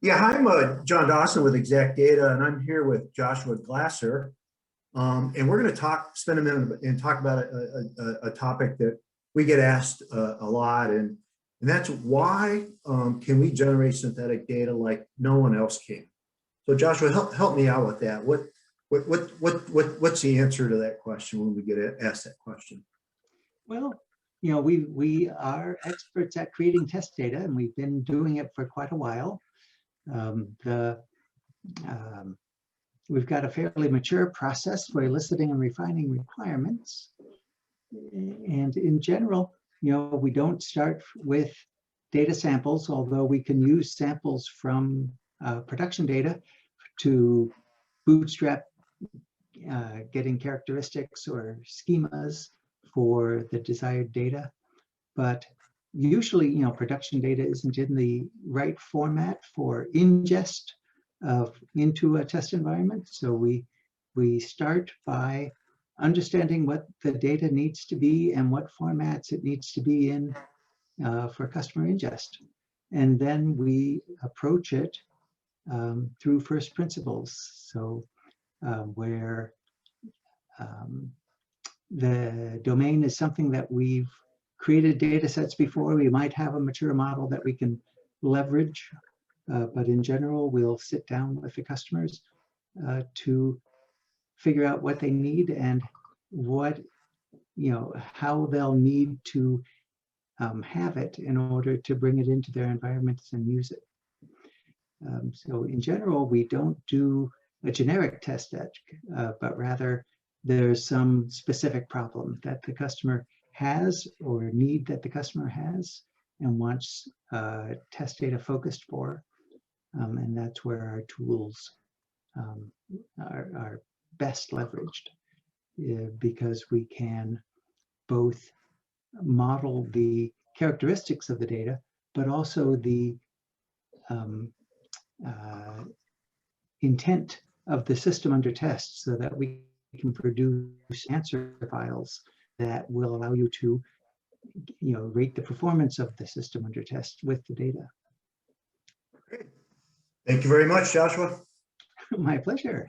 Yeah, I'm John Dawson with ExactData, and I'm here with Joshua Glasser. And we're going to spend a minute and talk about a topic that we get asked a lot, and that's why can we generate synthetic data like no one else can? So, Joshua, help me out with that. What's the answer to that question when we get asked that question? Well, we are experts at creating test data, and we've been doing it for quite a while. Um, the We've got a fairly mature process for eliciting and refining requirements. And in general, we don't start with data samples, although we can use samples from production data to bootstrap getting characteristics or schemas for the desired data. But usually, production data isn't in the right format for ingest into a test environment. So we start by understanding what the data needs to be and what formats it needs to be in for customer ingest. And then we approach it through first principles. So where the domain is something that we've created data sets before, we might have a mature model that we can leverage. But in general, we'll sit down with the customers to figure out what they need and how they'll need to have it in order to bring it into their environments and use it. So in general, we don't do a generic test set, but rather there's some specific problem that the customer has or need that the customer has and wants test data focused for. And that's where our tools are best leveraged because we can both model the characteristics of the data, but also the intent of the system under test so that we can produce answer files that will allow you to rate the performance of the system under test with the data. Great. Thank you very much, Joshua. My pleasure.